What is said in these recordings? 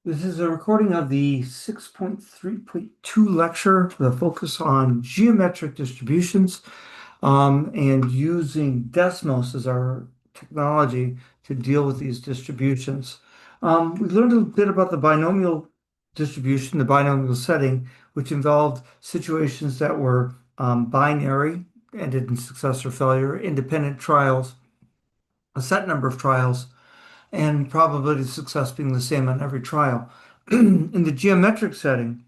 This is a recording of the 6.3.2 lecture, the focus on geometric distributions, and using desmos as our technology to deal with these distributions. We learned a bit about the binomial distribution, the binomial setting, which involved situations that were binary, ended in success or failure, independent trials, a set number of trials, and probability of success being the same on every trial. In the geometric setting,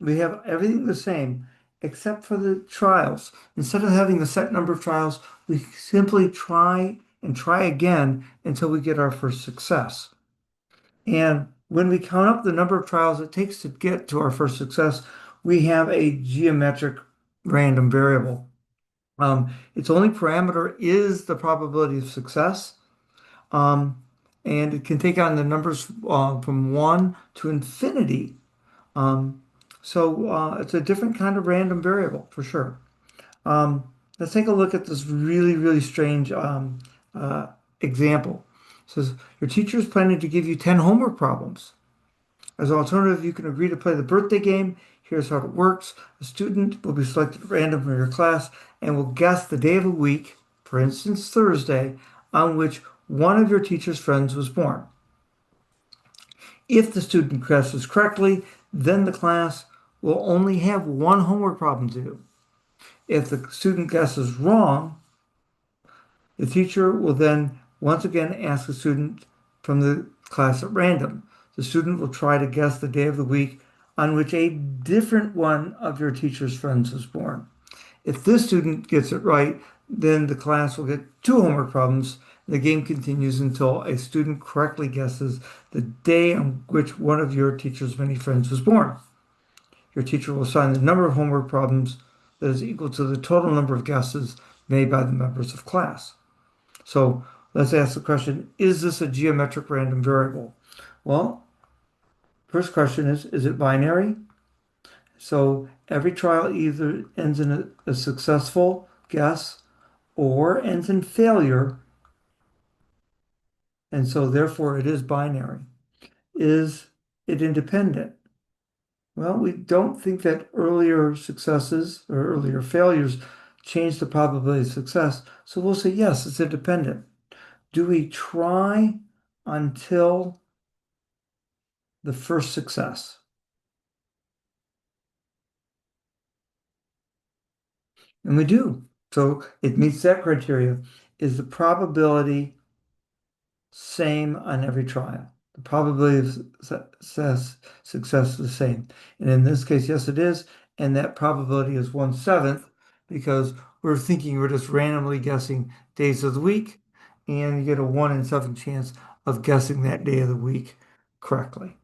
we have everything the same except for the trials. Instead of having a set number of trials, we simply try and try again until we get our first success. And when we count up the number of trials it takes to get to our first success, we have a geometric random variable. Its only parameter is the probability of success. Um, and it can take on the numbers from 1 to infinity. Um, so it's a different kind of random variable for sure. Um, let's take a look at this really, really strange example. It says, your teacher is planning to give you 10 homework problems. As an alternative, you can agree to play the birthday game. Here's how it works. A student will be selected at random from your class and will guess the day of the week, for instance, Thursday, on which one of your teacher's friends was born. If the student guesses correctly, then the class will only have one homework problem to do. If the student guesses wrong, the teacher will then once again ask the student from the class at random. The student will try to guess the day of the week on which a different one of your teacher's friends was born. If this student gets it right, then the class will get two homework problems. The game continues until a student correctly guesses the day on which one of your teacher's many friends was born. Your teacher will assign the number of homework problems that is equal to the total number of guesses made by the members of class. So let's ask the question, is this a geometric random variable? Well, first question is it binary? So every trial either ends in a successful guess or ends in failure, and so therefore it is binary. Is it independent? Well, we don't think that earlier successes or earlier failures change the probability of success, so we'll say yes, it's independent. Do we try until the first success? And we do. So it meets that criteria. Is the probability same on every trial? The probability of success is the same. And in this case, yes, it is. And that probability is 1/7 because we're thinking we're just randomly guessing days of the week, and you get a 1 in 7 chance of guessing that day of the week correctly.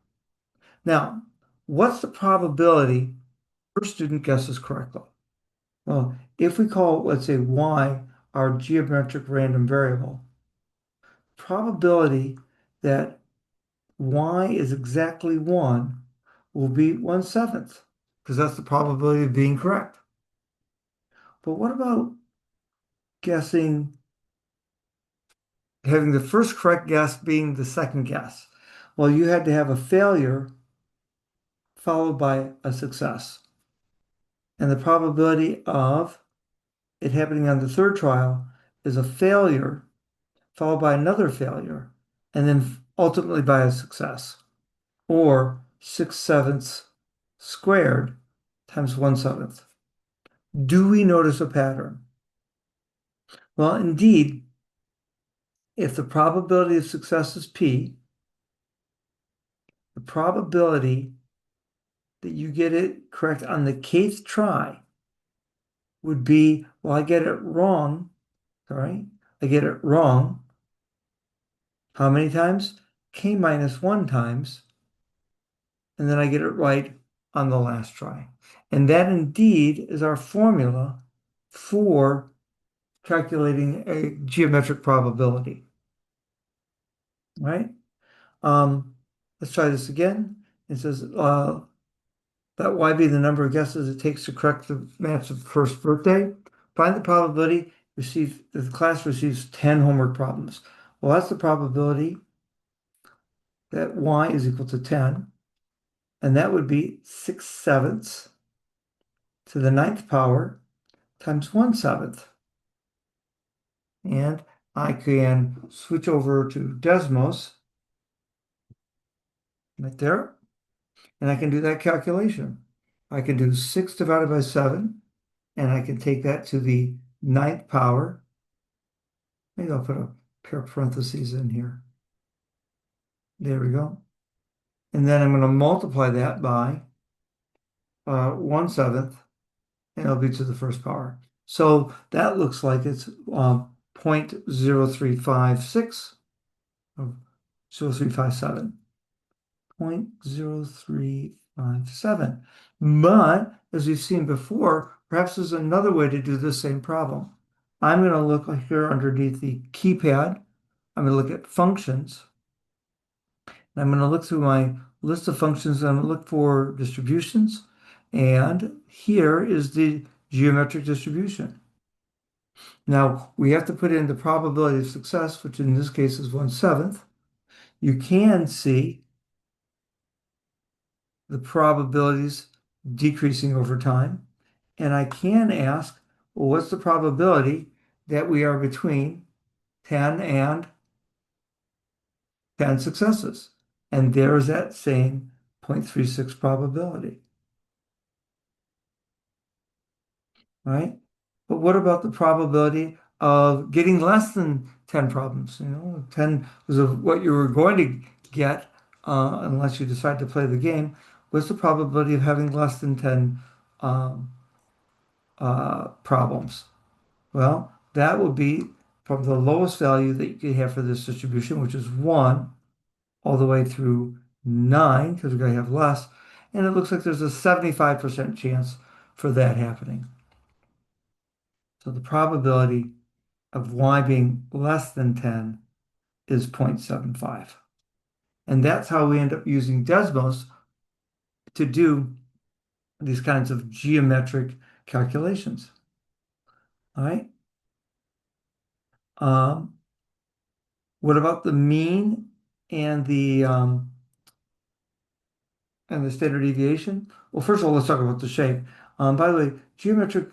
Now, what's the probability first student guesses correctly? Well, if we call, let's say, y our geometric random variable, probability that y is exactly 1 will be 1/7, because that's the probability of being correct. But what about guessing, having the first correct guess being the second guess? Well, you had to have a failure followed by a success. And the probability of it happening on the third trial is a failure followed by another failure, and then ultimately by a success, or 6/7 squared times 1/7. Do we notice a pattern? Well, indeed, if the probability of success is P, the probability that you get it correct on the kth try would be, well, I get it wrong, sorry, I get it wrong. How many times? K minus 1 times, and then I get it right on the last try. And that indeed is our formula for calculating a geometric probability, right? Let's try this again. It says, let y be the number of guesses it takes to correct the match of the first birthday. Find the probability the class receives 10 homework problems. Well, that's the probability that y is equal to 10. And that would be 6/7 to the ninth power times 1/7. And I can switch over to desmos right there, and I can do that calculation. I can do 6 divided by 7, and I can take that to the ninth power. Maybe I'll put a pair of parentheses in here. There we go. And then I'm going to multiply that by 1/7, and it'll be to the first power. So that looks like it's 0.0356 or 0.0357. 0.0357. But as we've seen before, perhaps there's another way to do this same problem. I'm going to look here underneath the keypad. I'm going to look at functions. And I'm going to look through my list of functions. And I'm going to look for distributions. And here is the geometric distribution. Now, we have to put in the probability of success, which in this case is 1/7. You can see the probabilities decreasing over time. And I can ask, well, what's the probability that we are between 10 and 10 successes? And there's that same 0.36 probability, right? But what about the probability of getting less than 10 problems? 10 was what you were going to get unless you decide to play the game. What's the probability of having less than 10 um, problems? Well, that would be from the lowest value that you could have for this distribution, which is 1, all the way through 9, because we're going to have less. And it looks like there's a 75% chance for that happening. So the probability of y being less than 10 is 0.75. And that's how we end up using desmos to do these kinds of geometric calculations. All right. What about the mean and the standard deviation? Well, first of all, let's talk about the shape. By the way, geometric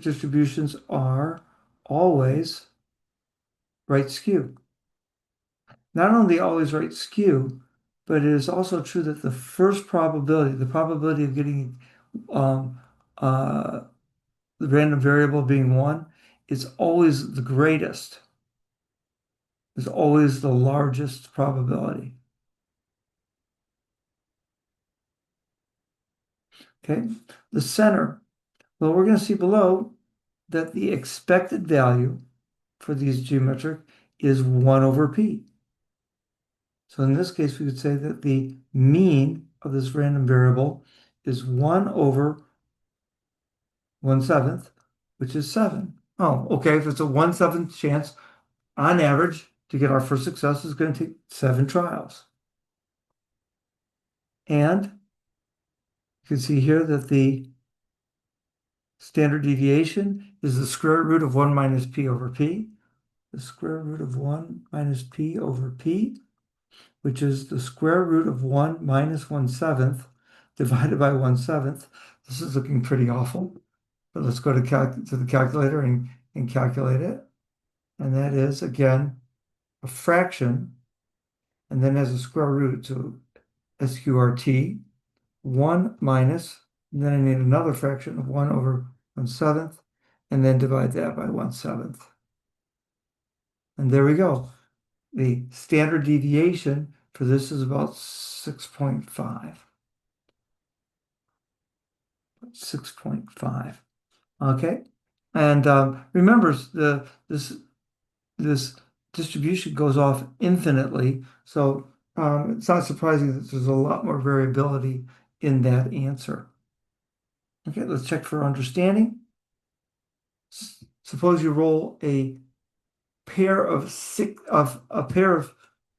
distributions are always right skew. Not only always right skew, but it is also true that the first probability, the probability of getting um, uh, the random variable being 1, is always the greatest, is always the largest probability. Okay, the center. Well, we're going to see below that the expected value for these geometric is 1 over p. So in this case, we could say that the mean of this random variable is 1 over 1/7, which is 7. Oh, okay, if it's a 1/7 chance on average to get our first success, is going to take 7 trials. And you can see here that the standard deviation is the square root of 1 minus p over p. The square root of 1 minus p over p, which is the square root of 1 minus 1/7 divided by 1/7. This is looking pretty awful, but let's go to the calculator and calculate it. And that is, again, a fraction, and then has a square root, so SQRT, 1 minus, and then I need another fraction of 1 over 1/7, and then divide that by 1/7. And there we go. The standard deviation for this is about 6.5. 6.5. Okay. And remember, this distribution goes off infinitely. So it's not surprising that there's a lot more variability in that answer. Okay, let's check for understanding. Suppose you roll a pair of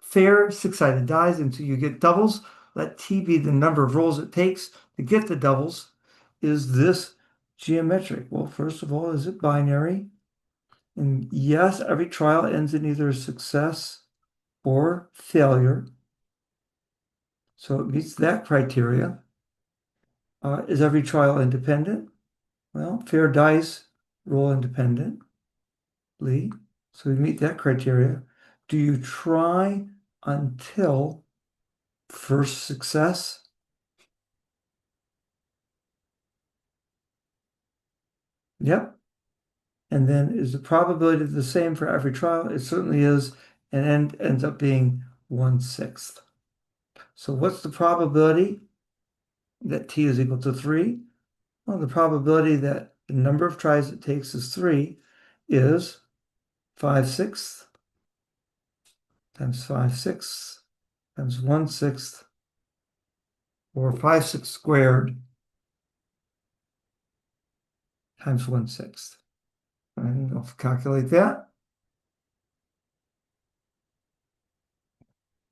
fair six-sided dice until you get doubles. Let T be the number of rolls it takes to get the doubles. Is this geometric? Well, first of all, is it binary? And yes, every trial ends in either success or failure. So it meets that criteria. Is every trial independent? Well, fair dice roll independently. So we meet that criteria. Do you try until first success? Yep. And then is the probability the same for every trial? It certainly is, and ends up being 1/6. So what's the probability that t is equal to 3? Well, the probability that the number of tries it takes is 3 is 5/6 times 5/6 times 1/6, or 5/6 squared times 1/6. And I'll calculate that.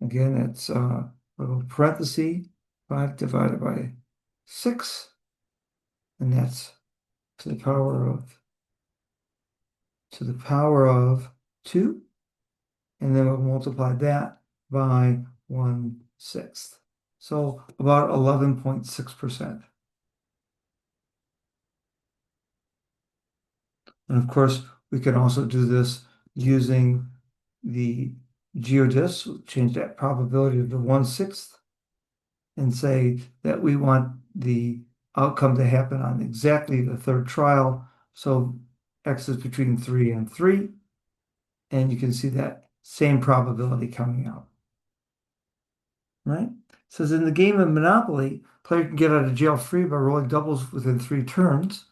Again, it's a little parenthesis, 5 divided by 6, and that's to the power of 2, and then we'll multiply that by 1/6. So about 11.6%. And of course, we can also do this using the geodis, change that probability to 1/6, and say that we want the outcome to happen on exactly the third trial. So X is between 3 and 3, and you can see that same probability coming out, right? It says in the game of Monopoly, player can get out of jail free by rolling doubles within 3 turns.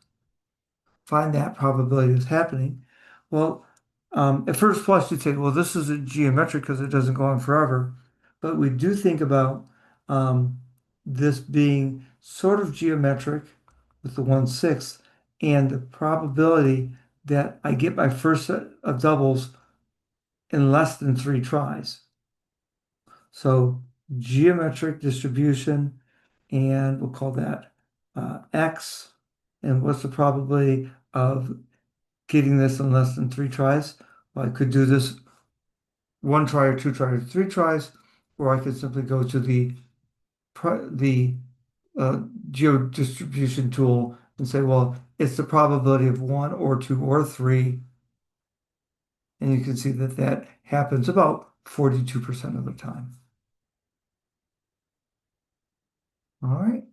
Find that probability is happening. Well, at first blush, you'd say, well, this isn't geometric because it doesn't go on forever. But we do think about this being sort of geometric with the 1/6 and the probability that I get my first set of doubles in less than 3 tries. So geometric distribution, and we'll call that X. And what's the probability of getting this in less than 3 tries? Well, I could do this 1 try or 2 tries or 3 tries, or I could simply go to the geodistribution tool and say, well, it's the probability of 1 or 2 or 3. And you can see that that happens about 42% of the time. All right.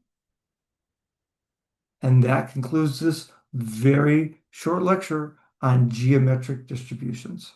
And that concludes this very short lecture on geometric distributions.